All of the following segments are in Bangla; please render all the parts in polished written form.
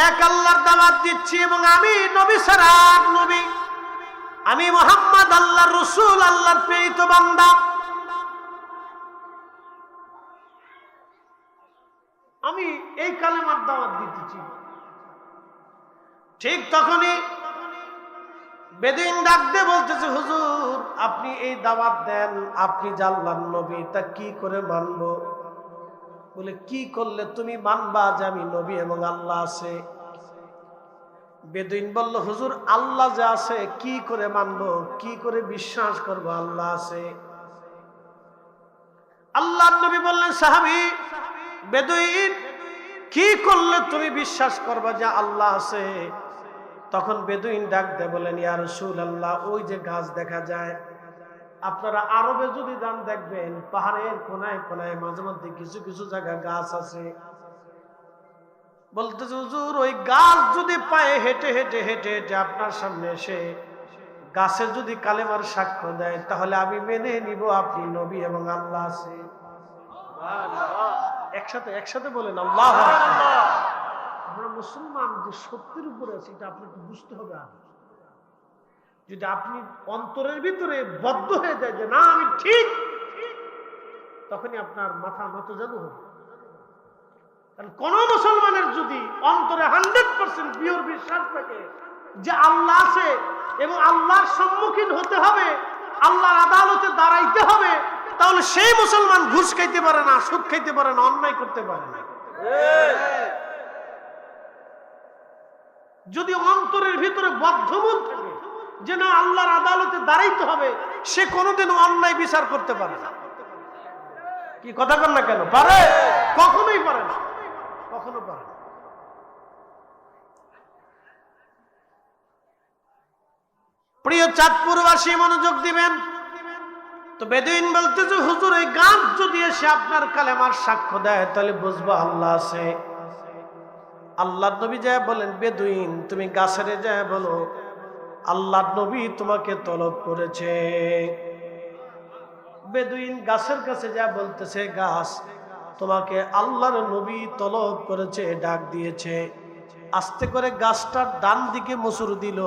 এক আল্লাহর দাওয়াত দিচ্ছি এবং আমি নবী ছাড়া আর নবী, আমি মুহাম্মদ আল্লাহর রাসূল, আল্লাহর প্রেরিত বান্দা। আমি এই কালেমার দাওয়াত দিতেছি। ঠিক তখনই বেদুইন ডাক দিয়ে বলতেছে, হুজুর আপনি এই দাওয়াত দেন, আপনি যে আল্লাহর নবী, তা কি করে মানবো? বলে, কি করলে তুমি মানবা যে আমি নবী এবং আল্লাহ আছে? বেদুইন বলল, হুজুর আল্লাহ যে আছে কি করে মানবো, কি করে বিশ্বাস করবো আল্লাহ আছে? আল্লাহর নবী বললেন, সাহাবী বেদুইন কি করলে তুমি বিশ্বাস করবা যে আল্লাহ আছে? তখন বেদুইন ডাক দেয় বলেন, ইয়া রাসূলুল্লাহ, ওই যে গাছ দেখা যায়, আপনারা আরবে যদি যান দেখবেন পাহাড়ের কোনায় কোনায় মাঝে মধ্যে কিছু কিছু জায়গা গাছ আছে। বলতেছে, হুজুর ওই গাছ যদি পায়ে হেঁটে হেঁটে হেঁটে হেঁটে আপনার সামনে এসে গাছের যদি কালেমার সাক্ষ্য দেয়, তাহলে আমি মেনে নিব আপনি নবী এবং আল্লাহ আছে। একসাথে একসাথে বলেন আল্লাহু আকবার। আমরা মুসলমান যে সত্যের উপরে আছি এটা আপনাকে বুঝতে হবে। যদি আপনি অন্তরের ভিতরে বদ্ধ হয়ে যায় যে না আমি ঠিক, তখনই আপনার মাথা নত জানু হবে। কারণ কোন মুসলমানের যদি অন্তরে 100% পিওর বিশ্বাস থাকে যে আল্লাহ আছে এবং আল্লাহর সম্মুখীন হতে হবে, আল্লাহর আদালতে দাঁড়াইতে হবে, তাহলে সেই মুসলমান ঘুষ খাইতে পারে না, সুদ খাইতে পারে না, অন্যায় করতে পারে না। যদি অন্তরের ভিতরে বদ্ধমূল থাকে যে না আল্লাহর আদালতে দাঁড়াইতে হবে, সে কোনোদিনও অন্যায় বিচার করতে পারে না। কি কথা কন না কেন? পারে? কখনোই পারে না, কখনো পারে না। প্রিয় চাঁদপুরবাসী মনোযোগ দিবেন। তো বেদুইন বলতেছে, হুজুর এই গাছ যদি এসে আপনার কালেমার সাক্ষ্য দেয় তাহলে বুঝবো আল্লাহ আছে। আল্লাহর নবী যায় বলেন, বেদুইন তুমি গাছের যায় বলো আল্লাহর নবী তোমাকে তলব করেছে। বেদুইন গাছের কাছে যা বলতেছে, গাছ তোমাকে আল্লাহর নবী তলব করেছে, ডাক দিয়েছে। আস্তে করে গাছটার ডান দিকে মুসুর দিল,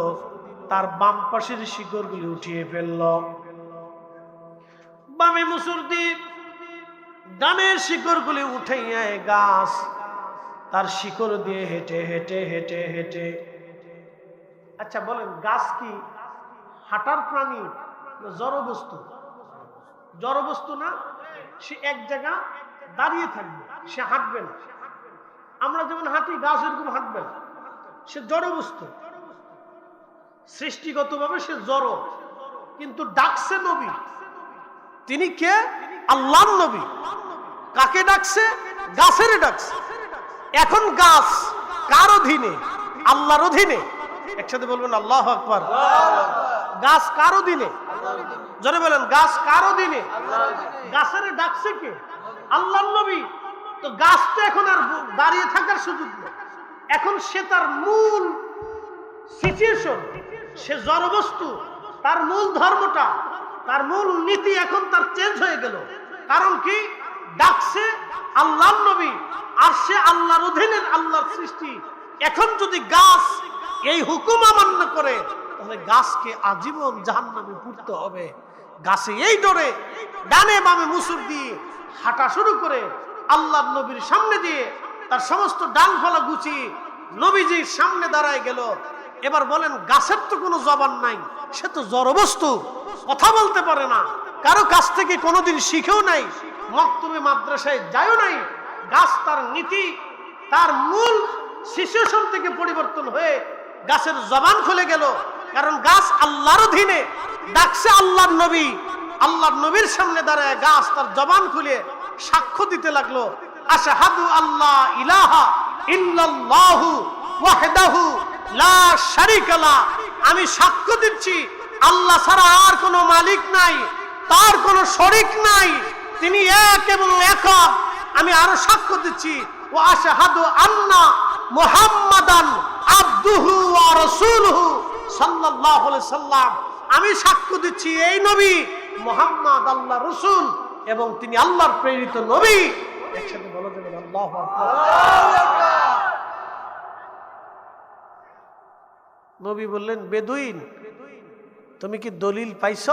তার বাম পাশের শিকড়গুলি উঠিয়ে ফেলল। বামে মুসুর দিয়ে ডানের শিকড়গুলি উঠাইয়া গাছ তার শিকড় দিয়ে হেঁটে হেঁটে হেঁটে হেঁটে, আচ্ছা বলেন গাছ কি হাঁটার প্রাণী না জড় বস্তু? জড় বস্তু না, সে এক জায়গা দাঁড়িয়ে থাকবে, সে হাঁটবে না। আমরা যেমন হাঁটি, গাছ এরকম হাঁটবে না, সে জড় বস্তু। সৃষ্টিগতভাবে সে জড়, কিন্তু ডাকছে নবী। তিনি কে? আল্লাহর নবী। কাকে ডাকছে? গাছের ডাকছে। এখন গাছ কার অধীনে? আল্লাহর অধীনে। একসাথে বলবেন আল্লাহু আকবার। গাছ কার অধীনে? জোরে বলেন, গাছ কার অধীনে? গাছের ডাকছে কে? আল্লাহর নবী। তো গাছ তো এখন আর দাঁড়িয়ে থাকার সুযোগ নেই। এখন সে তার মূল সিচুয়েশন, সে জড়বস্তু, তার মূল ধর্মটা, তার মূল নীতি এখন তার চেঞ্জ হয়ে গেল। কারণ কি? ডাকছে আল্লাহর নবী, আর সে আল্লাহর অধীনের, আল্লাহর সৃষ্টি। এখন যদি গাছ এই হুকুম অমান্য করে তাহলে গাছকে আজীবন জাহান্নামে পুড়তে হবে। গাছে এই ডরে ডানে বামে মুসুর দিয়ে হাঁটা শুরু করে আল্লাহর নবীর সামনে দিয়ে তার সমস্ত ডালপালা গুছিয়ে নবীজির সামনে দাঁড়ায় গেল। এবার বলেন, গাছের তো কোনো জবান নাই, সে তো জড়বস্তু, কথা বলতে পারে না, কারো কাছ থেকে কোনোদিন শিখেও নাই, মক্তবে মাদ্রাসায় যায়ও নাই। গাছ তার নীতি, তার মূল সিচুয়েশন থেকে পরিবর্তন হয়ে গাছের জবান খুলে গেল। কারণ গাছ আল্লাহর অধীনে, ডাকছে আল্লাহর নবী। আল্লাহর নবীর সামনে দাঁড়ায় গাছ তার জবান খুলে সাক্ষ্য দিতে লাগলো, আশহাদু আল্লা ইলাহা ইল্লাল্লাহু ওয়াহদাহু লা শারীকা লা, আমি সাক্ষ্য দিচ্ছি আল্লাহ ছাড়া আর কোনো মালিক নাই, তার কোনো শরীক নাই, তিনি এক এবং একক। আমি আরো সাক্ষ্য দিচ্ছি, ওয়া আশহাদু আন্না মুহাম্মাদান আবদুহু ওয়া রাসূলুহু সাল্লাল্লাহু আলাইহি সাল্লাম, আমি সাক্ষ্য দিচ্ছি এই নবী মুহাম্মদ আল্লাহর রাসূল এবং তিনি আল্লাহর প্রেরিত নবী। একসাথে বলা যাবে আল্লাহু আকবার। নবী বললেন, বেদুইন তুমি কি দলিল পাইছ?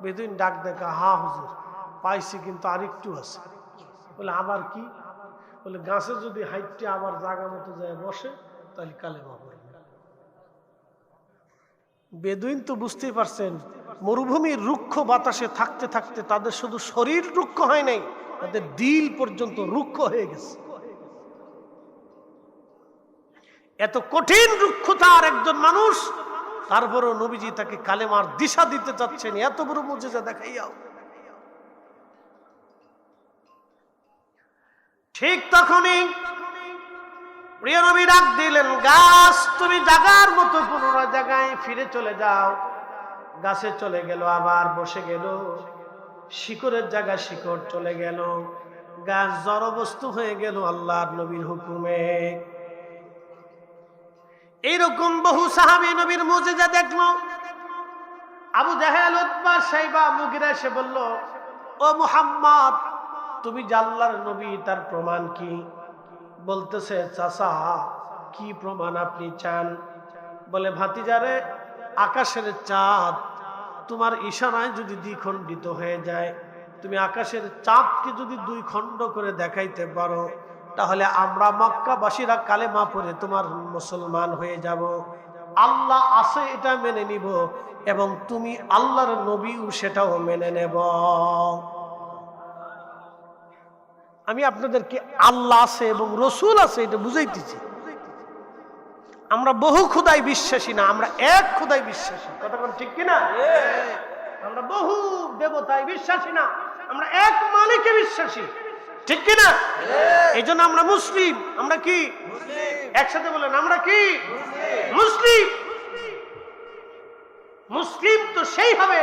বেদুইন ডাক দেখা, হা হুজুর পাইছি, কিন্তু আরেকটু আছে। বলে আবার কি? বলে গাছে যদি হাইটে আবার জায়গা মতো যায় বসে তাহলে কালেমা পড়বে। বেদুইন তো বুঝতেই পারছেন, মরুভূমির রুক্ষ বাতাসে থাকতে থাকতে তাদের শুধু শরীর রুক্ষ হয় নাই, তাদের দিল পর্যন্ত রুক্ষ হয়ে গেছে। এত কঠিন রুক্ষতার একজন মানুষ, তারপরেও নবীজি তাকে কালেমার দিশা দিতে চাচ্ছেন, এত বড় মুজিজা দেখাইয়াও। ঠিক তখনই প্রিয় নবী ডাক দিলেন, গাছ তুমি জাগার মতো পুনরায় জায়গায় ফিরে চলে যাও। গাছে চলে গেল, আবার বসে গেল, শিকড়ের জায়গায় শিকড় চলে গেল, গাছ জড়বস্তু হয়ে গেল আল্লাহর নবীর হুকুমে। এইরকম বহু সাহাবী নবীর মুজিজা দেখলো। আবু জাহেল, উতবা, শাইবা, মুগিরা এসে বলল, ও মুহাম্মদ, তুমি যে আল্লাহর নবী, তার প্রমাণ কি? বলতেছে, চাচা কি প্রমাণ আপনি চান? বলে, ভাতিজারে, আকাশের চাঁদ তোমার ইশারায় যদি দ্বিখণ্ডিত হয়ে যায়, তুমি আকাশের চাঁদকে যদি দুই খণ্ড করে দেখাইতে পারো, তাহলে আমরা মক্কাবাসীরা কালেমা পড়ে তোমার মুসলমান হয়ে যাব। আল্লাহ আছে এটা মেনে নিব, এবং তুমি আল্লাহর নবীও সেটাও মেনে নেব। আমি আপনাদেরকে আল্লাহ আছে এবং রসুল আছে এটা বুঝাইতেছি। আমরা বহু খোদায় বিশ্বাসী না, আমরা এক খোদায় বিশ্বাসী। কথা বল ঠিক কিনা? আমরা বহু দেবতায় বিশ্বাসী না, আমরা এক মালিকে বিশ্বাসী। ঠিক কিনা? এই জন্য আমরা মুসলিম। আমরা কি? একসাথে বলেন, আমরা কি? মুসলিম। মুসলিম তো সেই হবে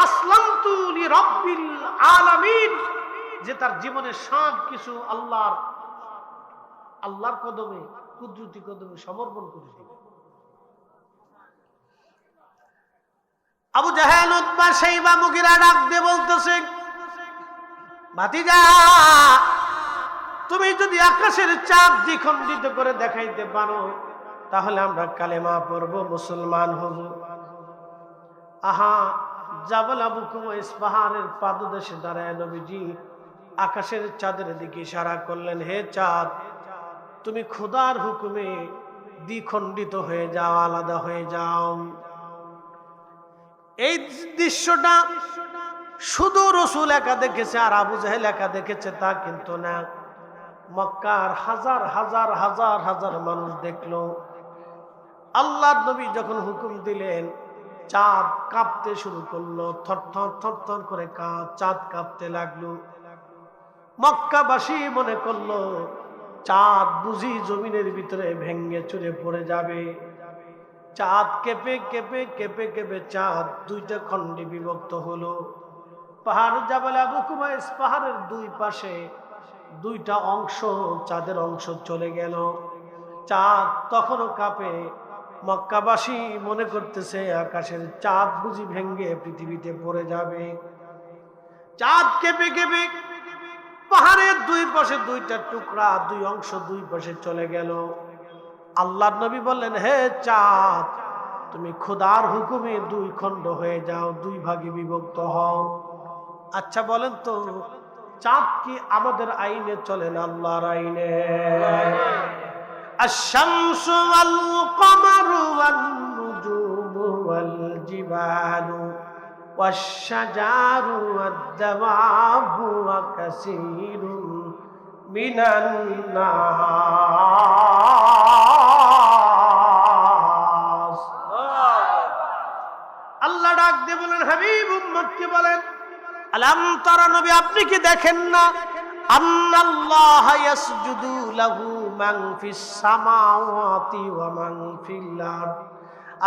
আসলামতু লিরাব্বিল আলামিন, যে তার জীবনের সব কিছু আল্লাহর কদমে, কুদরতি কদমে সমর্পণ করে দিবে। আবু জাহেল, উতবা, শাইবা, মুগিরা ডাক দিয়ে বলতেছে, ভাতিজা, তুমি যদি আকাশের চাঁদ দ্বিখণ্ডিত করে দেখাইতে পারো, তাহলে আমরা কালেমা পড়ব, মুসলমান হব। আহা, জাবাল আবু কুবাইস পাহাড়ের পাদদেশে দাঁড়ায় নবীজি আকাশের চাঁদের দিকে ইশারা করলেন, হে চাঁদ, তুমি খোদার হুকুমে দ্বিখণ্ডিত হয়ে যাও, আলাদা হয়ে যাও। এই দৃশ্যটা শুধু রসুল একা দেখেছে আর আবু জাহেল একা দেখেছে তা কিন্তু না, মক্কার হাজার হাজার হাজার হাজার মানুষ দেখলো। আল্লাহর নবী যখন হুকুম দিলেন, চাঁদ কাঁপতে শুরু করলো, থরথর থরথর করে চাঁদ কাঁপতে লাগলো। মক্কাবাসী মনে করলো চাঁদ বুঝি জমিনের ভিতরে ভেঙ্গে চুরে পড়ে যাবে। চাঁদ কেঁপে কেঁপে কেঁপে কেঁপে চাঁদ দুইটা খণ্ডে বিভক্ত হলো। পাহাড় জাবাল আবু কুবাইস পাহাড়ের দুই পাশে দুইটা অংশ, চাঁদের অংশ চলে গেল। চাঁদ তখনও কাঁপে। মক্কাবাসী মনে করতেছে আকাশের চাঁদ বুঝি ভেঙ্গে পৃথিবীতে পড়ে যাবে। চাঁদ কেঁপে কেঁপে পাহাড়ের দুই পাশে দুইটা টুকরা, দুই অংশ দুই পাশে চলে গেল। আল্লাহর নবী বললেন, হে চাঁদ, তুমি খোদার হুকুমে দুই খণ্ড হয়ে যাও, দুই ভাগে বিভক্ত হও। আচ্ছা বলেন তো, চাঁদ কি আমাদের আইনে চলে না আল্লাহর আইনে? আশ-শামসু ওয়াল কমারু ওয়ান নুজুমু ওয়াল জিবালু ওয়াশ-শাজারু ওয়াদ-দাওয়াবু ওয়া কাসীরুম মিনান নাস। আল্লাহ ডাক দিয়ে বলেন, হাবিব উম্মতকে বলেন, আলাম তারা, নবী আপনি কি দেখেন না, আল্লাহ ইয়াসজুদু লাহু মান ফিস সামাওয়াতি ওয়া মান ফিল আরদ,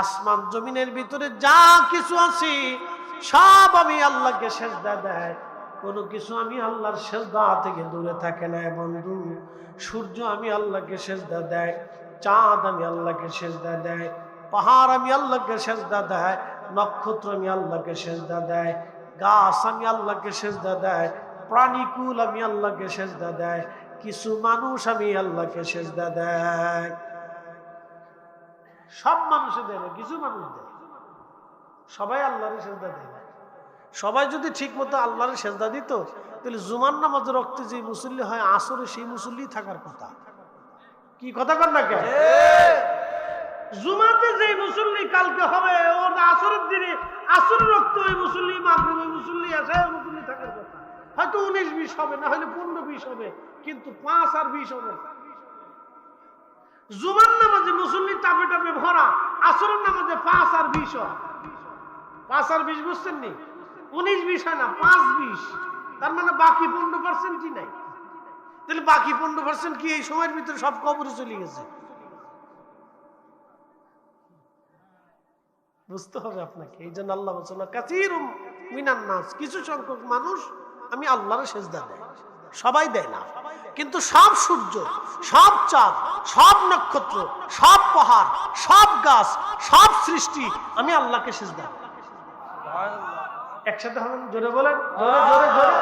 আসমান জমিনের ভিতরে যা কিছু আছে সব আমি আল্লাহকে সিজদা দেয়। কোনো কিছু আমি আল্লাহর সিজদা থেকে দূরে থাকে না বন্ধু। সূর্য আমি আল্লাহকে সিজদা দেয়, চাঁদ আমি আল্লাহকে সিজদা দেয়, পাহাড় আমি আল্লাহকে সিজদা দেয়, নক্ষত্র আমি আল্লাহকে সিজদা দেয়, গাছ আমি আল্লাহকে সিজদা দেয়, প্রাণীকুল আমি আল্লাহকে সিজদা দেয়, কিছু মানুষ আমি আল্লাহকে সিজদা দেয়। সব মানুষে দেয় না, কিছু মানুষ দেয়। সবাই আল্লাহর সেজদা দেয় না। সবাই যদি ঠিক মতো আল্লাহর সেজদা দিত, তাহলে জুমার নামাজে রক্তে যে মুসল্লি হয় আসরে সেই মুসল্লি থাকার কথা। কি কথা কর না কেন? জুমাতে যে মুসল্লি কালকে হবে, ওর আসরের দিনে আসরের রক্ত ওই মুসল্লি, মাগরিবের মুসল্লি আছে, ওই মুসল্লি থাকার কথা। হয়তো 19-20 হবে, না হলে 15-20 হবে, কিন্তু 5 আর 20 হবে না। জুমার নামাজে মুসল্লি টাপে টাপে ভরা, আসরের নামাজে 5 আর 20 হয়। 5 আর 20 বুঝছেন নি? 19-20 হয় না, 5-20। তার মানে বাকি 15% নাই। তাহলে বাকি 15% কি এই সময়ের ভিতরে সব কবরে চলে গেছে? বুঝতে হবে আপনাকে। এই জন্য আল্লাহ বলছেন কাসীরুম মিনান নাস, কিছু সংখ্যক মানুষ আমি আল্লাহর সেজদা দেয়। সবাই দেয় না, কিন্তু সব সূর্য, সব চাঁদ, সব নক্ষত্র, সব পাহাড়, সব গাছ, সব সৃষ্টি আমি আল্লাহকে সেজদা দেই। একসাথে হবেন, জোরে বলেন, জোরে জোরে জোরে।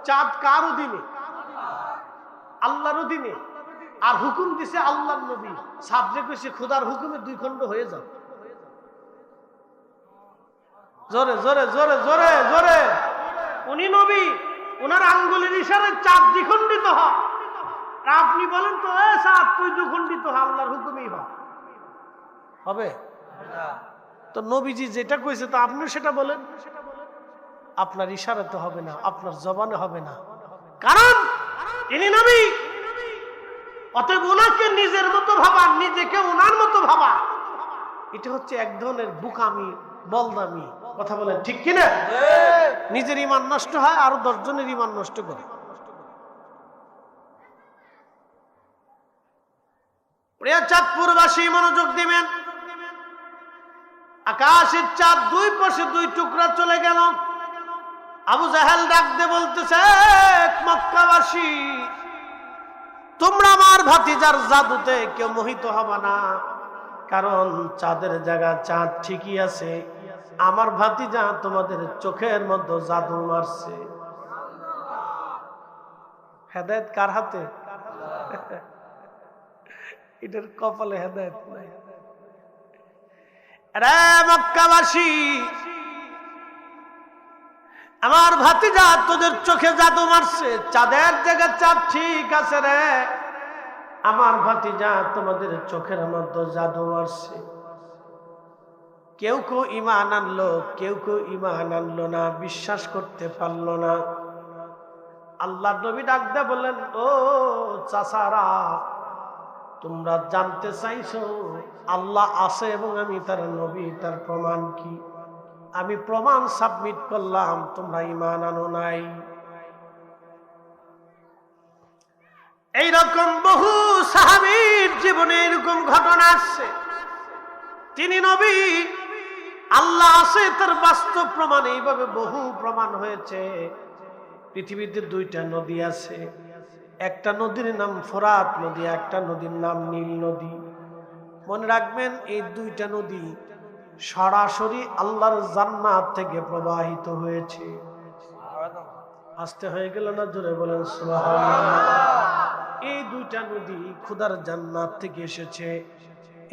চাঁদ কার অধীনে? আল্লাহর অধীনে। আর হুকুম দিছে আল্লাহর নবী, সাবজেক্ট হয়েছে খোদার হুকুমে 2 খণ্ড হয়ে যাও। জোরে জোরে জোরে জোরে জোরে। উনি নবী, ওনার আঙ্গুলের ইশারায় চাঁদ দ্বিখণ্ডিত হয়। আপনি বলেন তো, এ চাঁদ তুই দ্বিখণ্ডিত হ, আল্লাহর হুকুমেই হবে? তো নবীজি যেটা কইছে তো আপনিও সেটা বলেন। আপনার ইশারাতে হবে না, আপনার জবানে হবে না, কারণ ইনি নবী। অতএব ওনাকে নিজের মতো ভাবা, নিজেকে ওনার মতো ভাবা, এটা হচ্ছে এক ধরনের বুকামি, বলদামি। কথা বলেন ঠিক কিনা? নিজের ঈমান নষ্ট হয়, আরো 10 জনের ঈমান নষ্ট করে। প্রিয় চাঁদপুরবাসী মনোযোগ দিবেন। আকাশের চাঁদ 2 পাশে 2 টুকরা চলে গেল। আবু জাহেল ডাক দিয়ে বলতেছে, মক্কাবাসী, তোমরা আমার ভাতিজার জাদুতে কেউ মোহিত হবে না, কারণ চাঁদের জায়গা চাঁদ ঠিকই আছে। আমার ভাতিজা তোমাদের চোখের মধ্যে জাদু মারছে। হেদায়েত কার হাতে? এটার কপালে হেদায়েত নাই। আরে মক্কাবাসী, আমার ভাতিজা তোদের চোখে জাদু মারছে, চাঁদের জায়গা চাঁদ ঠিক আছে রে। আমার ভাতিজা তোমাদের চোখের মধ্যে জাদু মারছে। কেউ কেউ ঈমান আনলো, কেউ কেউ ঈমান আনলো না, বিশ্বাস করতে পারলো না। আল্লাহর নবী ডাক দিয়ে বললেন, ও চাচারা, তোমরা জানতে চাইছো আল্লাহ আছে এবং আমি তার নবী, তার প্রমাণ কি? আমি প্রমাণ সাবমিট করলাম, তোমরা ঈমান আনো নাই। এইরকম বহু সাহাবীর জীবনে এরকম ঘটনা আসছে। তিনি নবী, আল্লাহ আছে, তার বাস্তব প্রমাণ এইভাবে বহু প্রমাণ হয়েছে। পৃথিবীতে 2টা নদী আছে। একটা নদীর নাম ফোরাত নদী, একটা নদীর নাম নীল নদী। মনে রাখবেন, এই 2টা নদী সরাসরি আল্লাহর জান্নাত থেকে প্রবাহিত হয়েছে। আসতে হয়ে গেল না? জোরে বলেন সুবহানাল্লাহ। এই 2টা নদী খোদার জান্নাত থেকে এসেছে।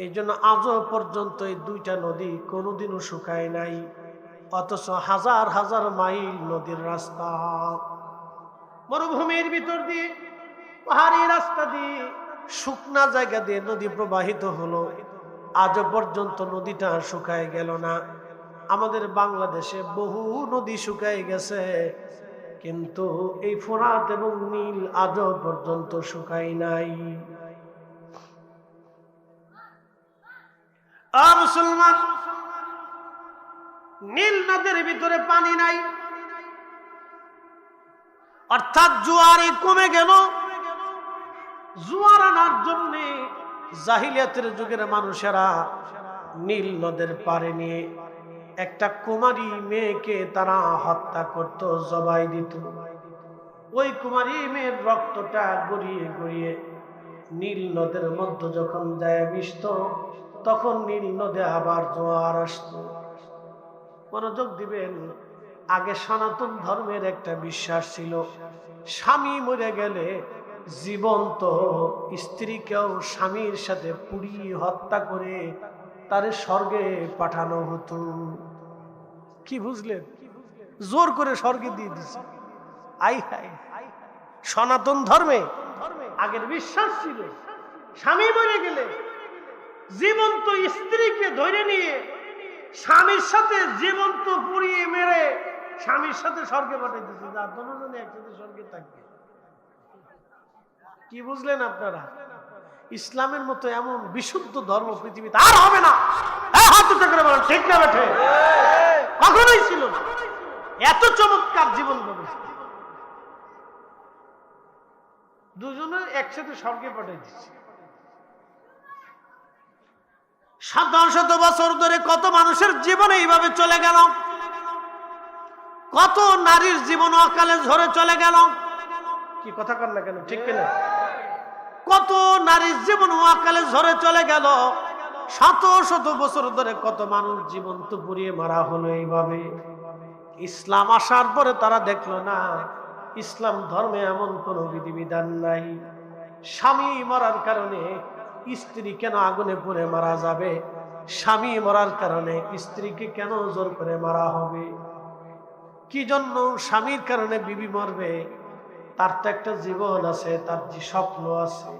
এই জন্য আজও পর্যন্ত এই 2টা নদী কোনোদিনও শুকায় নাই, অথচ হাজার হাজার মাইল নদীর রাস্তা, মরুভূমির ভিতর দিয়ে, পাহাড়ি রাস্তা দিয়ে, শুকনা জায়গা দিয়ে নদী প্রবাহিত হলো। আজও পর্যন্ত নদীটা শুকায় গেল না। আমাদের বাংলাদেশে বহু নদী শুকায় গেছে, কিন্তু এই ফোরাত এবং নীল আজও পর্যন্ত শুকায় নাই। মুসলমান, নীল নদের ভিতরে পানি নাই, অর্থাৎ জোয়ারে কমে গেল। জোয়ার আনার জন্য জাহিলিয়াতের যুগের মানুষেরা নীল নদের পাড়ে নিয়ে একটা কুমারী মেয়েকে তারা হত্যা করত, জবাই দিত। ওই কুমারী মেয়ের রক্তটা গড়িয়ে গড়িয়ে নীল নদের মধ্যে যখন যায় মিশত, তখন নীল নদে আবার জোয়ার আসত। মনোযোগ দিবেন, আগে সনাতন ধর্মের একটা বিশ্বাস ছিল, স্বামী মরে গেলে জীবন্ত স্ত্রীকেও স্বামীর সাথে পুড়িয়ে হত্যা করে তারে স্বর্গে পাঠানো হতো। কি বুঝলেন? জোর করে স্বর্গে দিয়ে দিছে। আই হাই, সনাতন ধর্মে আগের বিশ্বাস ছিল স্বামী মরে গেলে জীবন্ত স্ত্রীকে ধরে নিয়ে স্বামীর সাথে জীবন্ত পুড়িয়ে মেরে স্বামীর সাথে স্বর্গে পাঠিয়ে দিচ্ছে, যা দুজনে একসাথে স্বর্গে থাকবে। কি বুঝলেন আপনারা? ইসলামের মতো এমন বিশুদ্ধ ধর্ম পৃথিবীতে আর হবে না। হাত উঠে করে বলেন ঠিক না বেঠে? কখনোই ছিল না এত চমৎকার জীবন ব্যবস্থা। দুজনে একসাথে স্বর্গে পাঠিয়ে দিচ্ছে। শত শত বছর ধরে কত মানুষের জীবন এইভাবে চলে গেল, কত নারীর জীবন অকালে ঝরে চলে গেল। কি কথা কর না কেন? ঠিক কিনা? কত নারীর জীবন অকালে ঝরে চলে গেল। শত শত বছর ধরে কত মানুষ জীবন্ত পুড়িয়ে মারা হলো এইভাবে। ইসলাম আসার পরে তারা দেখলো না ইসলাম ধর্মে এমন কোন বিধিবিধান নাই। স্বামী মরার কারণে স্ত্রী কেন আগুনে পুড়ে মারা যাবে? স্বামী মরার কারণে স্ত্রীকে কেন জোর করে মারা হবে? কি জন্য স্বামীর কারণে বিবি মরবে? তার তো একটা জীবন আছে, তার যে স্বপ্ন আছে।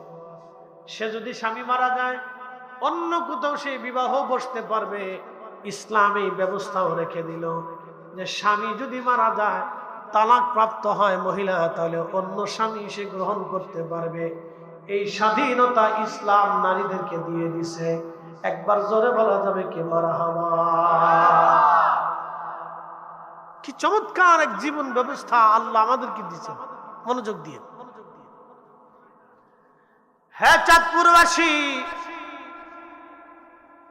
সে যদি স্বামী মারা যায় অন্য কোথাও সে বিবাহ বসতে পারবে। ইসলাম এই ব্যবস্থাও রেখে দিল যে স্বামী যদি মারা যায়, তালাক প্রাপ্ত হয় মহিলা, তাহলে অন্য স্বামী সে গ্রহণ করতে পারবে। এই স্বাধীনতা ইসলাম নারীদেরকে দিয়ে দিছে। একবার জোরে বলা যাবে কি মারহাবা? কি চমৎকার এক জীবন ব্যবস্থা আল্লাহ আমাদেরকে দিয়েছেন। মনোযোগ দিয়ে। হ্যাঁ চাঁদপুরবাসী,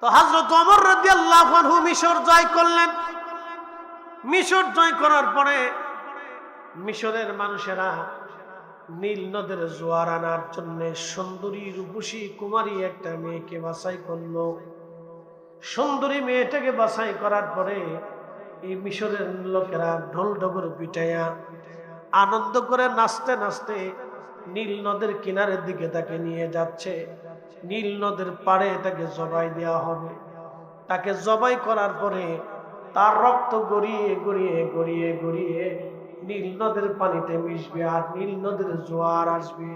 তো হযরত ওমর রাদিয়াল্লাহু আনহু মিশর জয় করলেন। মিশর জয় করার পরে মিশরের মানুষেরা নীল নদের জোয়ার আনার জন্য সুন্দরী রূপসী কুমারী একটা মেয়েকে বাছাই করলো। সুন্দরী মেয়েটাকে বাছাই করার পরে এই মিশরের লোকেরা ঢোল ডগর পিটাইয়া আনন্দ করে নাচতে নাচতে নীল নদের কিনারের দিকে তাকে নিয়ে যাচ্ছে। নীল নদের পাড়ে তাকে জবাই দেওয়া হবে। তাকে জবাই করার পরে তার রক্ত গড়িয়ে গড়িয়ে গড়িয়ে গড়িয়ে নীল নদের পানিতে মিশবে আর নীল নদের জোয়ার আসবে।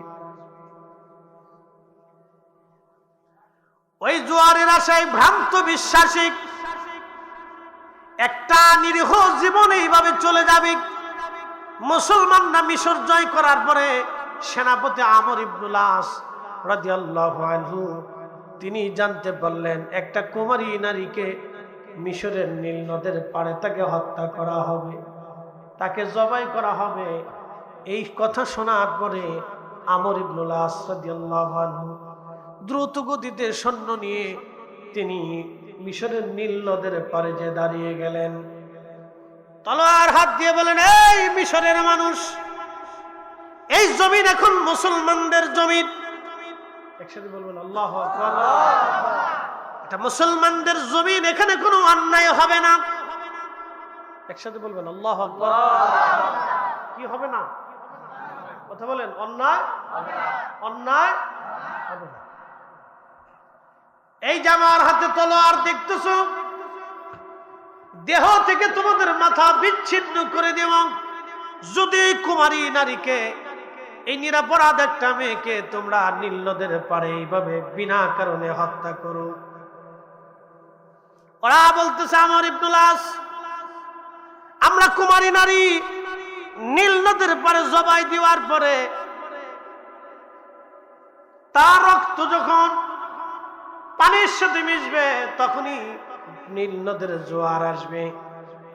ওই জোয়ারের আশায় ভ্রান্ত বিশ্বাসী একটা নিরীহ জীবন এইভাবে চলে যাবে। মুসলমানরা মিশর জয় করার পরে সেনাপতি আমর ইবনুল আস রাদিয়াল্লাহু আনহু তিনি জানতে পারলেন একটা কুমারী নারীকে মিশরের নীল নদের পাড়ে তাকে হত্যা করা হবে, তাকে জবাই করা হবে। এই কথা শোনার পরে আমর ইবনুল আস রাদিয়াল্লাহু আনহু দ্রুত গতিতে সৈন্য নিয়ে তিনি মিশরের নীল নদের পাড়ে যে দাঁড়িয়ে গেলেন। তলোয়ার হাত দিয়ে বলেন, এই মিশরের মানুষ, এই জমিন এখন মুসলমানদের জমিন। একসাথে বলবেন আল্লাহু আকবার। এটা মুসলমানদের জমিন, এখানে কোনো অন্যায় হবে না। একসাথে বলবেন আল্লাহু আকবার। কি হবে না? কথা বলেন। অন্যায় অন্যায় হবে না। এই যে আমার হাতে তলোয়ার দেখতেছ, দেহ থেকে তোমাদের মাথা বিচ্ছিন্ন করে দেব যদি এই কুমারী নারীকে, এই নিরাপরাধ একটা মেয়েকে তোমরা নীল নদের পাড়ে এইভাবে বিনা কারণে হত্যা করো। ওরা বলতেছে আমর ইবনুল আস, আমরা কুমারী নারী নীল নদের পাড়ে জবাই দেওয়ার পরে তার রক্ত যখন পানির সাথে মিশবে তখনই নীল নদের জোয়ার আসবে।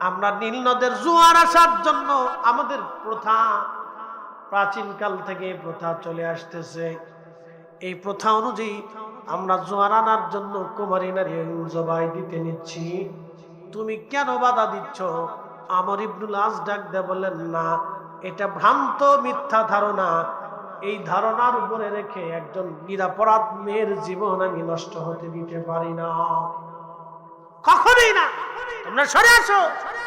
আমরা নীল নদের জোয়ার আসার জন্য আমাদের প্রথা, প্রাচীনকাল থেকে প্রথা চলে আসতেছে। এই প্রথা অনুযায়ী আমরা জোয়ার আনার জন্য কুমারী নারী জবাই দিতে নিচ্ছি। তুমি কেন বাধা দিচ্ছ? আমর ইবনুল আস ডাক দেয়া বললেন, না, এটা ভ্রান্ত মিথ্যা ধারণা। এই ধারণার উপরে রেখে একজন নিরাপরাধ মেয়ের জীবন আমি নষ্ট হতে দিতে পারি না, কখনোই না। তোমরা সরে আসো,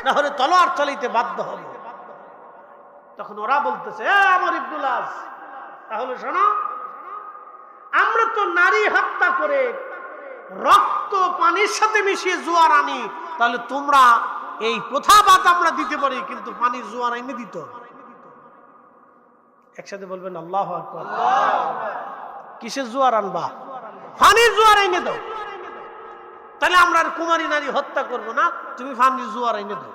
না হলে তলোয়ার চালাইতে বাধ্য হবে। তখন ওরা বলতেছে, আমর ইবনুল আস, তাহলে শোনো, আমরা তো নারী হত্যা করে রক্ত পানির সাথে মিশিয়ে জোয়ার আনি, তাহলে তোমরা এই প্রথাবাদ আমরা দিতে পারি, কিন্তু পানির জোয়ার এনে দিত। একসাথে বলবেন আল্লাহু আকবার। কিসের জোয়ার আনবা? পানির জোয়ার এনে দাও। তাহলে আমরা আর কুমারী নারী হত্যা করব না, তুমি পানির জোয়ার এনে দাও।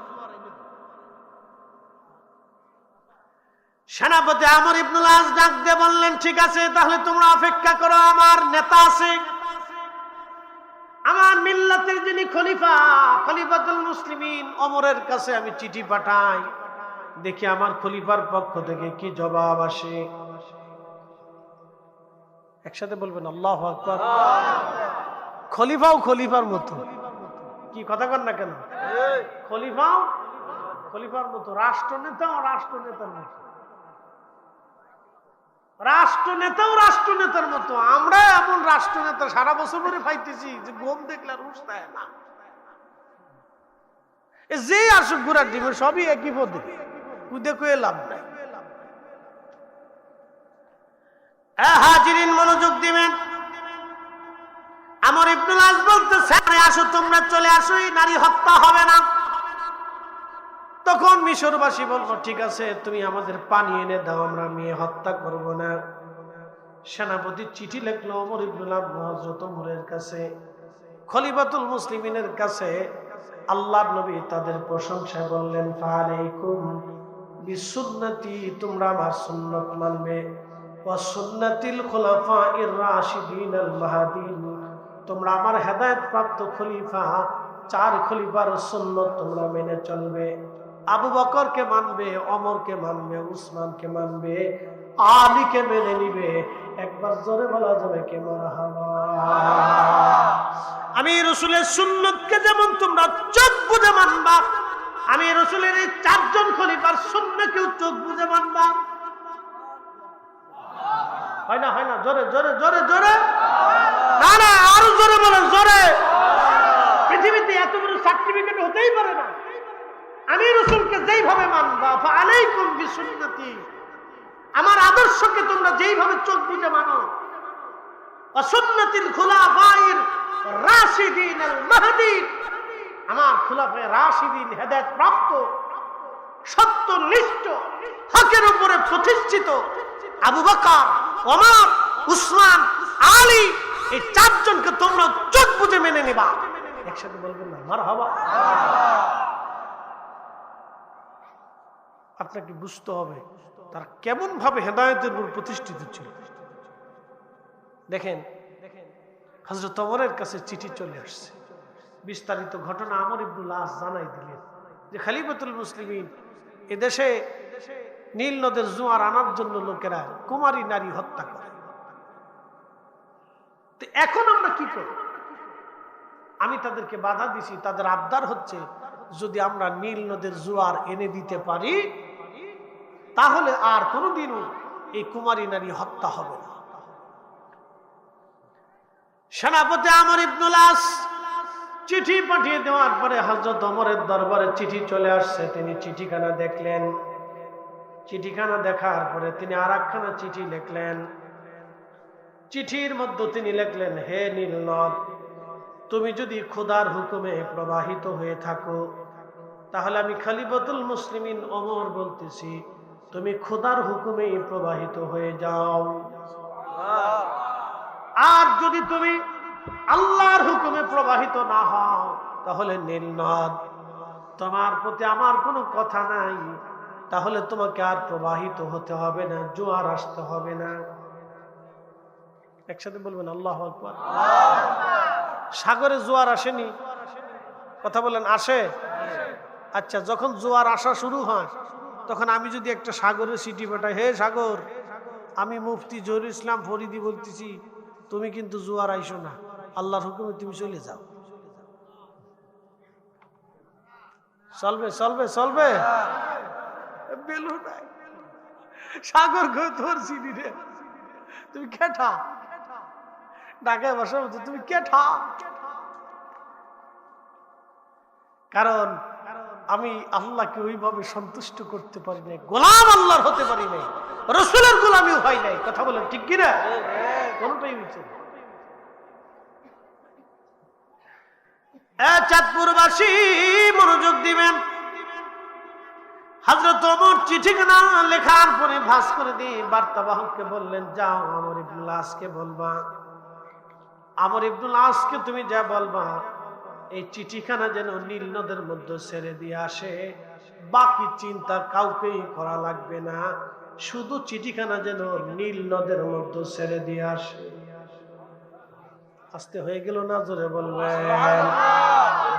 সেনাপতি আমর ইবনুল আস ডাক দিয়ে বললেন, ঠিক আছে, তাহলে তোমরা অপেক্ষা করো, আমার নেতা আছে, আমার মিল্লাতের যিনি খলিফা, খলিফাতুল মুসলিমিন ওমরের কাছে আমি চিঠি পাঠাই, দেখি আমার খলিফার পক্ষ থেকে কি জবাব আসে। একসাথে বলবেন আল্লাহু আকবার। খলিফাও খলিফার মতো, কি কথা কন না কেন? খলিফাও খলিফার মতো, রাষ্ট্রনেতাও রাষ্ট্রনেতার মতো, রাষ্ট্রনেতাও রাষ্ট্রনেতার মতো। আমরা এমন রাষ্ট্রনেতা সারা বছর ধরে পাইতেছি যে ঘুম দেখলে আর হুঁশ থাকে না। যে আসুক ঘোরার ডিমের সবই একই পদে, কুদে কুয়ে লাভ নাই। হাজিরিন মনোযোগ দিবেন। আমর ইবনুল আস বলতেছে, আসো তোমরা চলে আসো, এই নারী হত্যা হবে না। তখন মিশরবাসী বলবো, ঠিক আছে, তুমি আমাদের পানি এনে দাও, আমরা মেয়ে হত্যা করব না। সেনাপতি চিঠি লিখলো ওমর ইবনুল হযরত ওমরের কাছে, খলিফাতুল মুসলিমিনের কাছে। আল্লাহর নবী তাদের প্রশংসায় বললেন, ফালাইকুম বিসুন্নতি, তোমরা আমার সুন্নাত মানবে, ওয়া সুন্নাতিল খুলাফাইর রাশিদিনাল মাহদিন, তোমরা আমার হেদায়েত প্রাপ্ত খলিফা 4 খলিফার সুন্নাত তোমরা মেনে চলবে। আবু বকরকে মানবে, ওমরকে মানবে, উসমানকে মানবে, আলীকে মেনে নিবে। একবার জোরে বলা যাবে কে মারহাবা। আমি রাসূলের সুন্নতকে যেমন তোমরা চোখ বুজে মানবা, আমি রাসূলের এই 4 জন খলিফার সুন্নতকেও চোখ বুজে মানবা। হয় না? হয় না? জোরে জোরে জোরে জোরে, না না, আরো জোরে বলেন, জোরে। পৃথিবীতে এত বড় সার্টিফিকেট হতেই পারে না। আমি রাসূলকে যেইভাবে মানবা, ফালাইকুম বিসুন্নতি, আমার আদর্শকে তোমরা যেইভাবে চোখ বুজে মানো, ওয়া সুন্নাতিল খুলাফাইর রাশিদিনাল মাহদিন, আমার খুলাফায়ে রাশিদিন হেদায়েত প্রাপ্ত, সত্যনিষ্ঠ, হকের উপরে প্রতিষ্ঠিত আবু বকর, ওমর, উসমান, আলী, এই 4 জনকে তোমরা চোখ বুজে মেনে নিবা। একসাথে বলবেন না মারহাবা। আপনাকে বুঝতে হবে তার কেমন ভাবে হেদায়েতের উপর প্রতিষ্ঠিত ছিল। দেখেন, হযরত ওমরের কাছে চিঠি চলে আসছে, বিস্তারিত ঘটনা আমর ইবনুল আস জানাই দিলেন যে খলিফাতুল মুসলিমিন এদেশে নীল নদের জোয়ার আনার জন্য লোকেরা কুমারী নারী হত্যা করে। তো এখন আমরা কি করি? আমি তাদেরকে বাধা দিছি, তাদের আবদার হচ্ছে যদি আমরা নীল নদের জোয়ার এনে দিতে পারি তাহলে আর কোনোদিনও এই কুমারী নারী হত্যা হবে না। সেনাপতি আমর ইবনুল আস চিঠি পাঠিয়ে দেওয়ার পরে হযরত ওমরের দরবারে চিঠি চলে আসছে। তিনি চিঠিখানা দেখলেন, চিঠিখানা দেখার পরে তিনি আরেকখানা চিঠি লিখলেন। চিঠির মধ্যে তিনি লিখলেন, হে নীল নদ, তুমি যদি খোদার হুকুমে প্রবাহিত হয়ে থাকো তাহলে আমি খলিফাতুল মুসলিমিন ওমর বলতেছি, তুমি খোদার হুকুমেই প্রবাহিত হয়ে যাও। আর যদি তুমি আল্লাহর হুকুমে প্রবাহিত না হও তাহলে নীল নদ, তোমার প্রতি আমার কোনো কথা নাই, তাহলে তোমাকে আর প্রবাহিত হতে হবে না, জোয়ার আসতে হবে না। একসাথে বলবেন আল্লাহু আকবার। সাগরে জোয়ার আসেনি? কথা বলেন, আসে? আচ্ছা, যখন জোয়ার আসা শুরু হয় তখন আমি যদি একটা সাগরের চিঠি পাঠাই, হে সাগর, আমি মুফতি জহিরুল ইসলাম ফরিদি বলতেছি, তুমি কিন্তু জোয়ার আইসো না, আল্লাহর হুকুমে তুমি চলে যাও, চলবে? চলবে? চলবে? বেলু নাই, সাগর গো তোর চিঠি রে, তুমি কেঠা ঢাকায় বসা হচ্ছে, তুমি কেঠা। কারণ আমি আল্লাহকে ওইভাবে সন্তুষ্ট করতে পারি নাই, গোলাম আল্লাহর হতে পারি নাই। রসুলের গোলামি হয় নাই। কথা বলেন ঠিক কিনা? কোনটাই হচ্ছে না। চাঁদপুরবাসী মনোযোগ দিবেন। হযরত ওমর চিঠিখানা লেখার পরে ভাঁজ করে দিয়ে বার্তাবাহককে বললেন, যাও আমর ইবনুল আসকে বলবা, আমর ইবনুল আসকে তুমি যা বলবা এই চিঠিখানা যেন নীল নদের মধ্যে ছেড়ে দিয়ে আসে, বাকি চিন্তা কাউকেই করা লাগবে না, শুধু চিঠিখানা যেন নীল নদের মধ্যে ছেড়ে দিয়ে আসে। আস্তে হয়ে গেল না? জোরে বলবেন।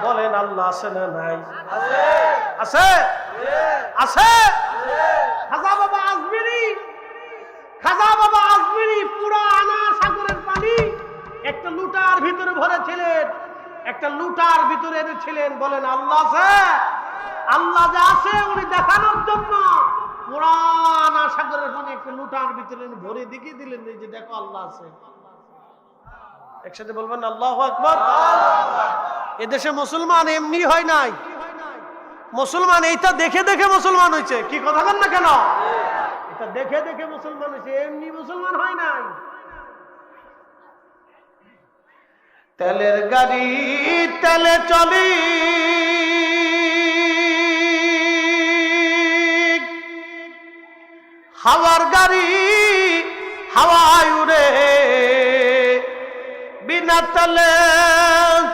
বলেন আল্লাহ আছে না নাই? আছে, আছে। খাজা বাবা আজমিরি, খাজা বাবা আজমিরি পুরা আনা সাগরের পানি একটা লুটার ভিতরে ভরেছিলেন, একটা লুটার ভিতরে এনেছিলেন। বলেন আল্লাহ আছে? আল্লাহ যা আছে উনি দেখানোর জন্য পুরা আনা সাগরের পানি একটা লুটার ভিতরে ভরে দিকে দিলেন, এই যে দেখো আল্লাহ আছে। একসাথে বলবেন আল্লাহু আকবার। এদেশে মুসলমান এমনি হয় নাই, মুসলমান এইটা দেখে দেখে মুসলমান হয়েছে। কি কথা বলেন না কেন? এটা দেখে দেখে মুসলমান হয়েছে, এমনি মুসলমান হয় নাই। তেলের গাড়ি তেলে চলি, হাওয়ার গাড়ি হাওয়ায় উড়ে, বিনা তেলে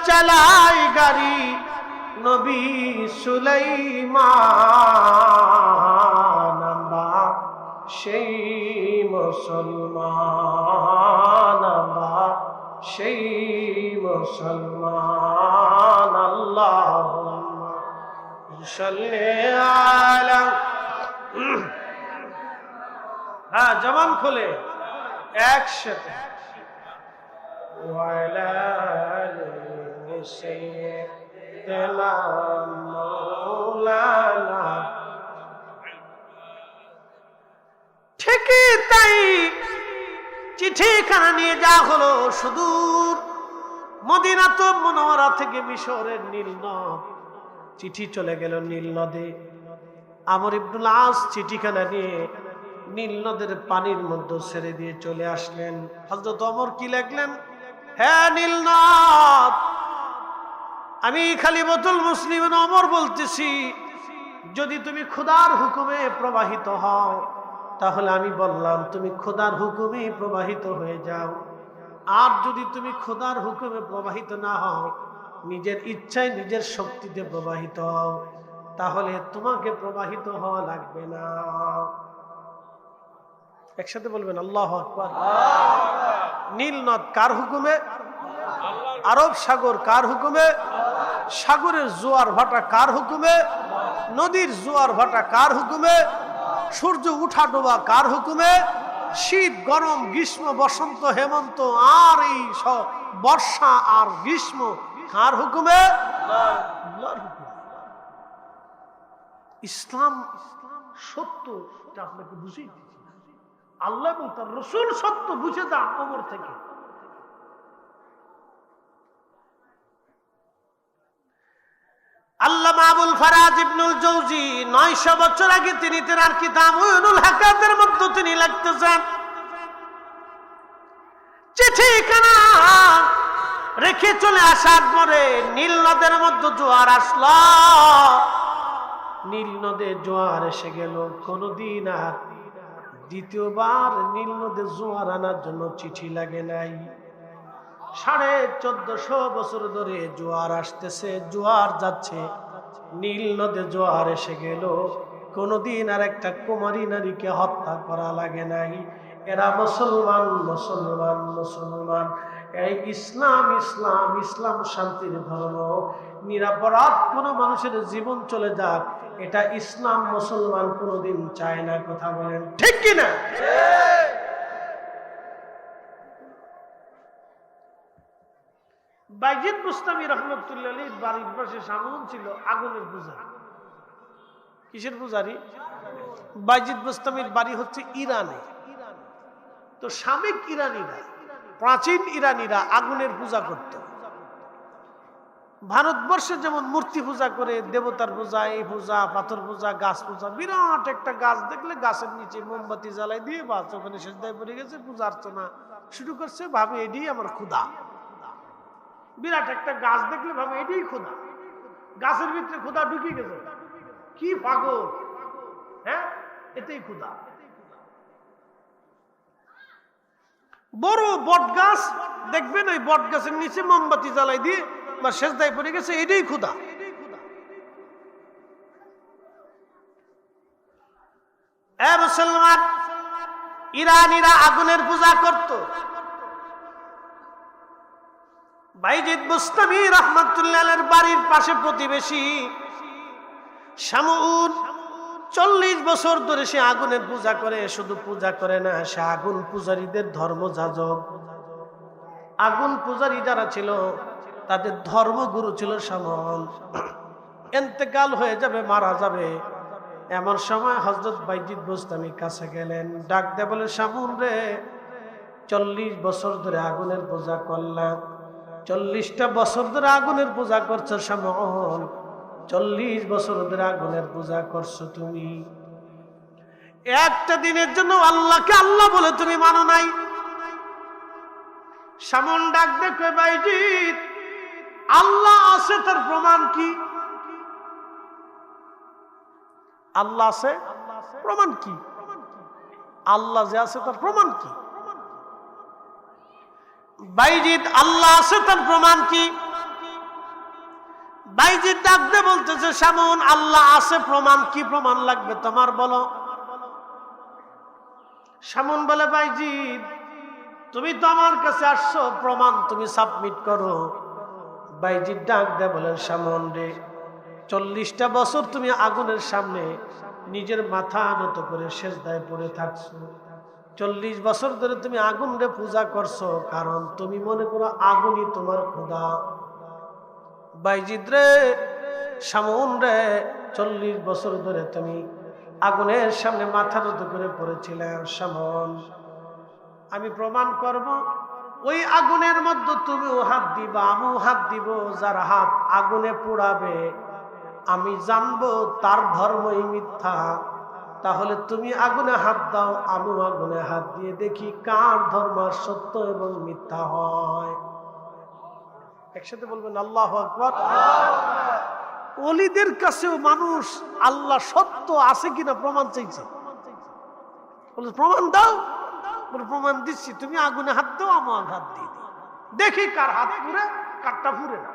চালাই গাড়ি নবী সুলাইমান। আমরা সেই মুসলমান, আমরা সেই মুসলমান। আল্লাহুম্মা সাল্লি আলা। হ্যাঁ, জবান খুলে একসাথে। ওয়ালা আলি সাইয়্যিদিনা মাওলানা। ঠিকই তাই, চিঠিখানা নিয়ে যা হলো সুদূর মদিনাতুল মুনাওয়ারা থেকে মিশরের নীল নদ, চিঠি চলে গেল নীল নদে। আমর ইবনুল আস চিঠিখানা নিয়ে নীল নদের পানির মধ্যে ছেড়ে দিয়ে চলে আসলেন। হযরত ওমর কি লিখলেন? হ্যাঁ নীল নদ, আমি খলিফাতুল মুসলিমিন ওমর বলতেছি, যদি তুমি খোদার হুকুমে প্রবাহিত হও তাহলে আমি বললাম তুমি খোদার হুকুমে প্রবাহিত হয়ে যাও, আর যদি তুমি খোদার হুকুমে প্রবাহিত না হও, নিজের ইচ্ছায় নিজের শক্তিতে প্রবাহিত হও, তাহলে তোমাকে প্রবাহিত হওয়া লাগবে না। একসাথে বলবেন আল্লাহু আকবার। নীল নদ কার হুকুমে? আরব সাগর কার হুকুমে? সাগরের জোয়ার ভাটা কার হুকুমে? নদীর জোয়ার ভাটা কার হুকুমে? সূর্য উঠা ডোবা কার হুকুমে? শীত গরম গ্রীষ্ম বসন্ত হেমন্ত আর এই বর্ষা আর গ্রীষ্ম কার হুকুমে? আল্লাহর হুকুমে। ইসলাম সত্য, এটা আপনাকে বুঝিয়ে দিচ্ছি। আল্লাহ এবং তার রাসূল সত্য বুঝে যান ওমর থেকে। আল্লামা আবুল ফারাজ ইবনুল জৌজি 900 বছর আগে তিনি তার কিতাব উয়ুনুল হাকাতের মধ্যে তিনি লিখতেছেন, চিঠিখানা রেখে চলে আসার পরে নীল নদের মধ্যে জোয়ার আসলো। নীল নদে জোয়ার এসে গেল, কোনদিন আর দ্বিতীয়বার নীল নদে জোয়ার আনার জন্য চিঠি লাগে নাই। 1450 বছর ধরে জোয়ার আসতেছে, জোয়ার যাচ্ছে, নীল নদে জোয়ার এসে গেল, কোনদিন আর একটা কুমারী নারীকে হত্যা করা লাগে নাই। এরা মুসলমান মুসলমান মুসলমান। এই ইসলাম ইসলাম ইসলাম শান্তির ধর্ম। নিরাপরাধ কোনো মানুষের জীবন চলে যাক, এটা ইসলাম মুসলমান কোনোদিন চায় না। কথা বলেন ঠিক কিনা? বাইজিদ বুস্তামি রহমতুল্লাহ আলাইহির বাড়ির পাশে সামন ছিল আগুনের পূজা। কিসের পূজারি? বাইজিদ বুস্তামির বাড়ি হচ্ছে ইরানে। তো সাবেক ইরানিরা, প্রাচীন ইরানিরা আগুনের পূজা করত। ভারতবর্ষে যেমন মূর্তি পূজা করে, দেবতার পূজা, এই পূজা, পাথর পূজা, গাছ পূজা, বিরাট একটা গাছ দেখলে গাছের নিচে মোমবাতি জ্বালাই দিয়ে বাস ওখানে সেজদায় পড়ে গেছে, পূজা অর্চনা শুরু করছে, ভাবে এটাই আমার ক্ষুধা। বিরাট একটা গাছ দেখলে ভাবে এটাই ক্ষুধা, গাছের ভিতরে ক্ষুধা ঢুকে গেছে, কি পাগল, হ্যাঁ, এটাই ক্ষুধা। বড় বট গাছ দেখবেন, ওই বট গাছের নিচে মোমবাতি জ্বালাই দিয়ে বা সেজদায় পড়ে গেছে, এটাই ক্ষুধা। এ মুসলমান, ইরানীরা আগুনের পূজা করত। বাইজিদ বুস্তামি রাহমাতুল্লাহের বাড়ির পাশে প্রতিবেশী শামউন 40 বছর ধরে সে আগুনের পূজা করে। শুধু পূজা করে না, সে আগুন পূজারীদের ধর্মযাজক। আগুন পূজারী যারা ছিল তাদের ধর্মগুরু ছিল শামউন। ইন্তেকাল হয়ে যাবে, মারা যাবে, এমন সময় হযরত বাইজিদ বুস্তামি কাছে গেলেন, ডাক দিয়ে বলে, শামউন রে, 40 বছর ধরে আগুনের পূজা করলাম, 40টা বছর ধরে আগুনের পূজা করছো শামউন, 40 বছর ধরে আগুনের পূজা করছো তুমি, একটা দিনের জন্য আল্লাহকে আল্লাহ বলে তুমি মানো নাই। শামউন ডাক দেখে, বাইজিদ, আল্লাহ আছে, তার প্রমাণ কি? আল্লাহ আছে, প্রমাণ কি? আল্লাহ যে আছে তার প্রমাণ কি? বাইজিদ, আল্লাহ আছে, তার প্রমাণ কি? বাইজিদ ডাকতে বলতেছে, শামউন, আল্লাহ আছে, প্রমাণ কি? প্রমাণ লাগবে তোমার, বলো। শামউন বলে, বাইজিদ, তুমি তো আমার কাছে আসছো, প্রমাণ তুমি সাবমিট করো। বাইজিদ ডাক দিয়ে বলেন, শামউন রে, 40টা বছর তুমি আগুনের সামনে নিজের মাথা নত করে সেজদায় পড়ে থাকছো, 40 বছর ধরে তুমি আগুন রে পূজা করছো, কারণ তুমি মনে করো আগুনই তোমার খোদা। বাইজিদ রে, শামউন রে, 40 বছর ধরে তুমি আগুনের সামনে মাথা নত করে পড়েছিলাম। শামউন, আমি প্রমাণ করব, ওই আগুনের মধ্যে তুমিও হাত দিবা, আমিও হাত দিব, যার হাত আগুনে পোড়াবে আমি জানবো তার ধর্মই মিথ্যা। তাহলে তুমি আগুনে হাত দাও, আমিও আগুনে হাত দিয়ে দেখি কার ধর্ম সত্য এবং মিথ্যা হয়। একসাথে বলবেন আল্লাহু আকবার। ওলিদের কাছেও মানুষ আল্লাহ সত্য আছে কিনা প্রমাণ চাইছে, বলে প্রমাণ দাও, বলে প্রমাণ দিচ্ছি, তুমি আগুনে হাত দাও, আমার হাত দিয়ে দেখি কার হাত পুরে কারটা পুরে না।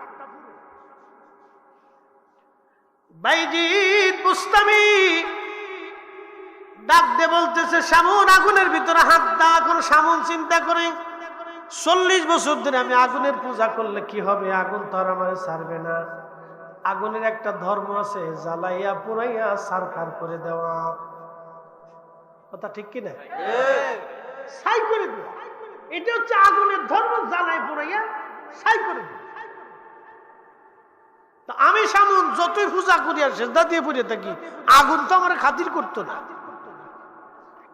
বাইজিদ বুস্তামি ডাক দিয়ে বলতেছে, শামউন, আগুনের ভিতরে হাত দাও। এখন শামউন চিন্তা করে, 40 বছর ধরে আমি আগুনের পূজা করলে কি হবে, আগুন তো আর আমার ছাড়বে না। আগুনের একটা ধর্ম আছে, জ্বালাইয়া পুরাইয়া সারখার করে দেওয়া, কথা ঠিক কিনা? ছাই করে দেওয়া, এটা হচ্ছে আগুনের ধর্ম, জ্বালাই পুরাইয়া ছাই করে দেওয়া। আমি শামউন যতই পূজা করি আর সেজদা দিয়ে পড়ে থাকি, আগুন তো আমার খাতির করতো না।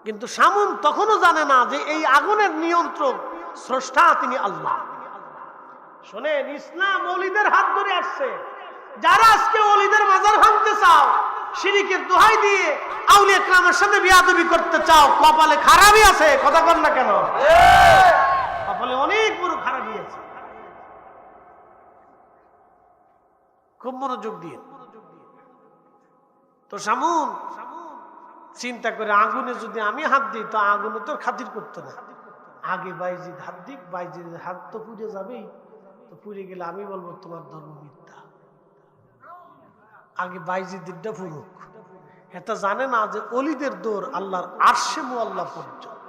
কিন্তু শামউন তখনও জানে না যে এই আগুনের নিয়ন্ত্রক স্রষ্টা তিনি আল্লাহ। শোনেন, ইসলাম ওলিদের হাত ধরে আসছে। যারা আজকে ওলিদের মাজার ভাঙতে চাও, শিরিকের দোহাই দিয়ে আউলিয়া কেরামের সাথে বিয়াদবি করতে চাও, কপালে খারাপই আছে, কথা বল না কেন? কপালে অনেক বড় খারাপই আছে। খুব মনোযোগ দিয়ে। তো শামউন চিন্তা করে, আগুনে যদি আমি হাত দিই তো আগুনে তোর খাতির করতো না, আগে বাইজিদ হাত দিক, বাইজিদের হাত তো পুড়ে যাবেই, তো পুড়ে গেলে আমি বলবো তোমার ধর্ম মিথ্যা, আগে বাইজিদটা ফুরুক। এটা জানে না যে ওলিদের দৌড় আল্লাহর আরশে মুআল্লা পর্যন্ত।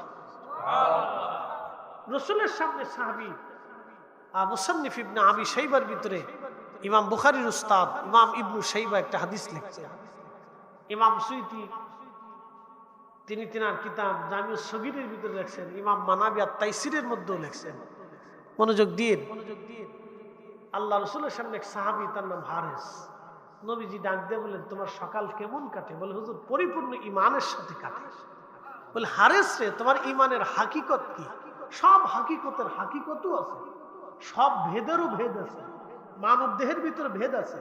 রাসূলের সামনে সাহাবী মুসান্নিফ ইবনে আবি শাইবার ভিতরে ইমাম বুখারীর উস্তাদ ইমাম ইবনু শাইবা একটা হাদিস লিখছেন। ইমাম সুয়ুতী তিনি তিনার কিতাব জামিউস সগীরের ভিতরে লিখছেন, ইমাম মানাবী আত-তাইসিরের মধ্যেও লিখছেন। মনোযোগ দিয়ে, আল্লাহ রাসূলের সামনে এক সাহাবী, তার নাম হারেস। নবীজি ডাক দিয়ে বলেন, তোমার সকাল কেমন কাটে? বলে, হুজুর, পরিপূর্ণ ঈমানের সাথে কাটে। বলে, হারেস রে, তোমার ঈমানের হাকিকত কি? সব হাকিকতের হাকিকতও আছে, সব ভেদেরও ভেদ আছে, মানব দেহের ভিতরে ভেদ আছে,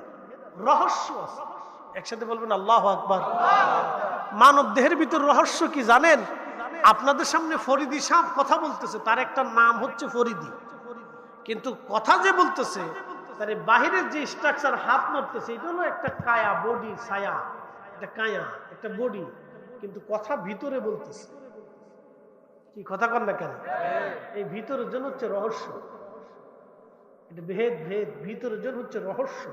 রহস্য আছে। একসাথে বলবেন আল্লাহু আকবার। মানব দেহের ভিতর রহস্য কি জানেন? আপনাদের সামনে ফরিদি সাহেব কথা বলতেছে, তার একটা নাম হচ্ছে ফরিদি, কিন্তু কথা যে বলতেছে তার বাহিরের যে স্ট্রাকচার হাত মারতেছে এটা হলো একটা কায়া বডি, ছায়া, একটা কায়া, একটা বডি, কিন্তু কথা ভিতরে বলতেছে। কি কথা কন না কেন? এই ভিতরের জন্য হচ্ছে রহস্য, এটা ভেদ, ভেদ ভিতরের জন্য হচ্ছে রহস্য।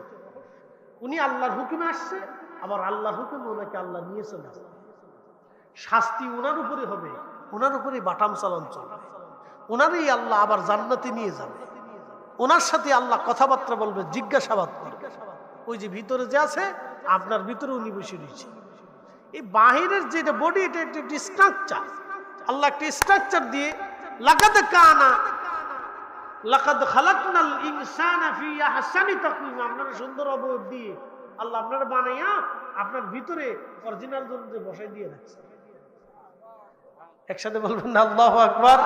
উনি আল্লাহর হুকুমে আসছে, আবার আল্লাহর হুকুমে ওনাকে আল্লাহ নিয়ে চলে আসছে। শাস্তি ওনার উপরে হবে, ওনার উপরে বাটাম চালান চলবে, ওনারই আল্লাহ আবার জান্নাতে নিয়ে যাবে, ওনার সাথে আল্লাহ কথাবার্তা বলবে, জিজ্ঞাসাবাদ করবে। ওই যে ভিতরে যে আছে, আপনার ভিতরে উনি বসে রয়েছে। এই বাহিরের যেটা বডি, এটা একটা স্ট্রাকচার। আল্লাহ একটা স্ট্রাকচার দিয়ে লাকাদ কানা লাকাদ খালাকনাল ইনসানা ফি আহসানি তাকওয়িম, আপনারা সুন্দর অবয়ব দিয়ে আল্লাহ আপনারা বানাইয়া আপনার ভিতরে অরিজিনাল জন্য বসাই দিয়ে রাখছে। একসাথে বলবেন না আল্লাহু আকবার।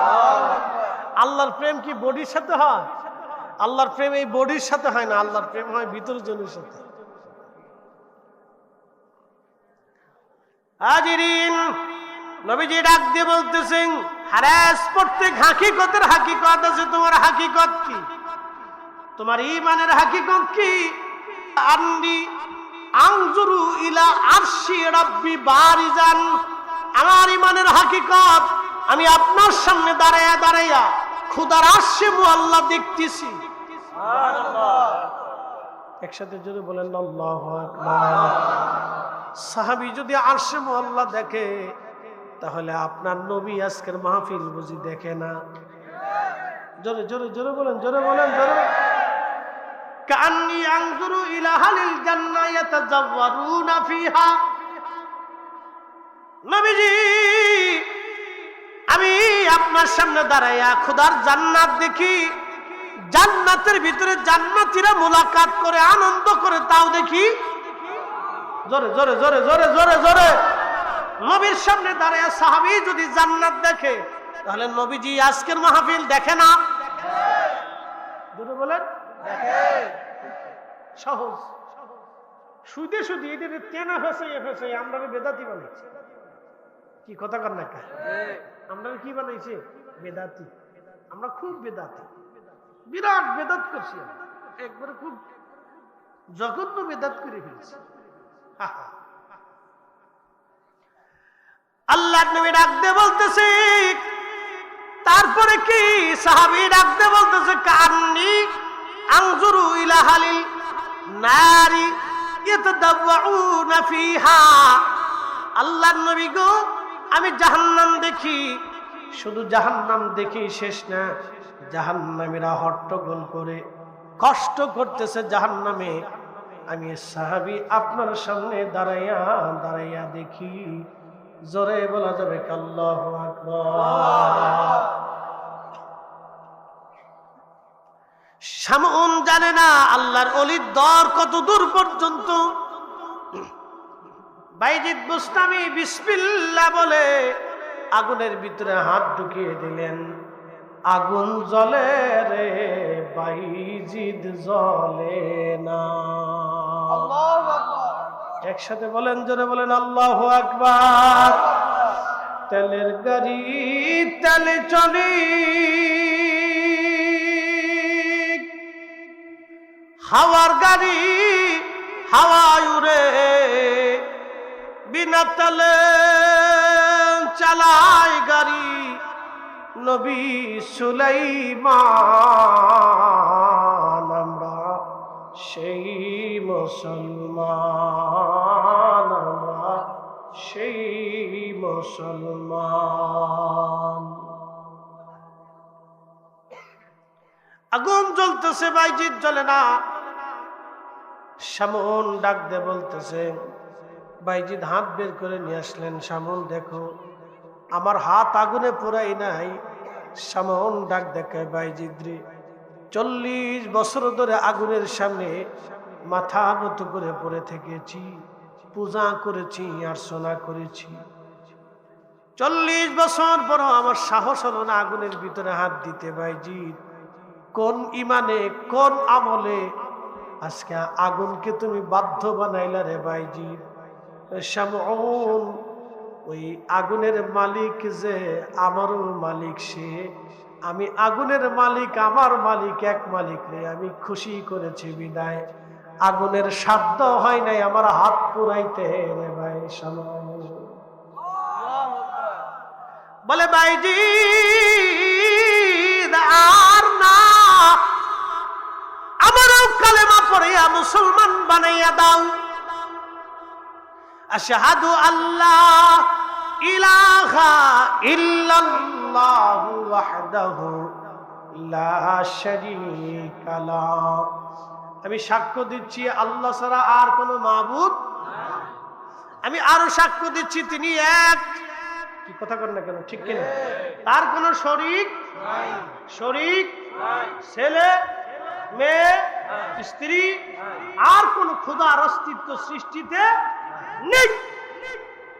আল্লাহর প্রেম কি বডির সাথে হয়? আল্লাহর প্রেম এই বডির সাথে হয় না, আল্লাহর প্রেম হয় ভিতরের জনের সাথে। হাজিরিন, নবীজি ডাক দিয়ে বলতেছেন, হারাস প্রত্যেক হাকিকতের হাকিকত আছে। তোমার হাকিকত কি? তোমার ঈমানের হাকিকত কি? আন্নি আনজুরু ইলা আরশি রাব্বি বারিজান, আমার ঈমানের হাকিকত আমি আপনার সামনে দাঁড়ায়া দাঁড়ায়া খোদার আরশে মুআল্লা দেখতেছি। সুবহানাল্লাহ। একসাথে জোরে বলেন আল্লাহু আকবার। সাহাবী যদি আরশে মুআল্লা দেখে, তাহলে আপনার নবী আজকের মাহফিল বুঝি দেখে না? জোরে জোরে জোরে বলেন, জোরে বলেন, জোরে। কান্নি আনজুরু ইলা আহলিল জান্নাহ ইয়াতাজাওয়ারুনা ফিহা, নবীজি আমি আপনার সামনে দাঁড়াইয়া খোদার জান্নাত দেখি, জান্নাতের ভিতরে জান্নাতীরা মুলাকাত করে আনন্দ করে, তাও দেখি। জোরে জোরে জোরে জোরে জোরে জোরে। নবীর সামনে দাঁড়াইয়া সাহাবী যদি জান্নাত দেখে, তাহলে নবীজি আজকের মাহফিল দেখে না? জোরে বলেন, দেখে। সহজ, শুইতে শুইতে এদের তেনা ফেসাইয়া ফেসাইয়া আমরা বেদাতি বানাইছি। কি কথা কর না? আমরা কি বানাইছে? বেদাতি। আমরা খুব বেদাতি, বিরাট বেদাত করছি, একবারে খুব জঘন্য বেদাত করে ফেলছি। আল্লাহ নবী ডাক দিয়ে বলতেছে, তারপরে কি? সাহাবী ডাক দিয়ে বলতেছে, কান্নি আনজুরু ইলা আহলিল নারি ইয়াতাদাওয়াউনা ফিহা, আল্লাহর নবী গো আমি জাহান্নাম দেখি, শুধু জাহান্নাম দেখি শেষ না, জাহান্নামীরা হট্টগোল করে কষ্ট করতেছে জাহান্নামে, আমি সাহাবী আপনার সামনে দাঁড়াইয়া দাঁড়াইয়া দেখি। জোরে বলা যাবে আল্লাহু আকবার। শামউন জানে না আল্লাহর ওলির দর কত দূর পর্যন্ত। বাইজিদ বুস্তামি বিসমিল্লাহ বলে আগুনের ভিতরে হাত ঢুকিয়ে দিলেন, আগুন জ্বলে রে বাইজিদ জ্বলে না। আল্লাহু আকবার। একসাথে বলেন, জোরে বলেন আল্লাহু আকবার। তেলের গাড়ি তেলে চলি, হাওয়ার গাড়ি হাওয়ায় উড়ে, বিনা তেলে চালায় গাড়ি নবী সুলাইমান। আমরা সেই মুসলমান, আমরা সেই মুসলমান। আগুন জ্বলতেছে, বাইজিদ জ্বলে না। শামউন ডাক দে বলতেছে, বাইজিদ হাত বের করে নিয়ে আসলেন। শামউন দেখো আমার হাত আগুনে পোড়াই নাই। শামউন ডাক দেখে, বাইজিদ রে 40 বছর ধরে আগুনের সামনে মাথা নত করে পড়ে থেকেছি, পূজা করেছি, আর্চনা করেছি। 40 বছর পরও আমার সাহস হলো না আগুনের ভিতরে হাত দিতে। বাইজিদ কোন ইমানে, কোন আমলে আজকে আগুনকে তুমি বাধ্য বানাইলা রে ভাইজি। শামউন, ওই আগুনের মালিক যে আমারও মালিক, সে আমি আগুনের মালিক, আমার মালিক এক মালিক রে আমি খুশি করেছি বিদায় আগুনের সাধ্য হয় নাই আমার হাত পুরাইতে রে ভাই শামউন। বলে ভাইজি আর না, আমারও কালেমা পড়িয়া মুসলমান বানাইয়া দাও। আশহাদু আল্লাহ ইলাহা ইল্লাল্লাহু ওয়াহদাহু লা শারীকা লাহু, আমি সাক্ষ্য দিচ্ছি আল্লাহ ছাড়া আর কোনো মাবুদ নাই। আমি আরো সাক্ষ্য দিচ্ছি তিনি এক। কি কথা কর না কেন, ঠিক কিনা? তার কোনো শরীক নাই, শরীক নাই, ছেলে মেয়ে স্ত্রী আর কোন খোদার অস্তিত্ব সৃষ্টিতে নেই।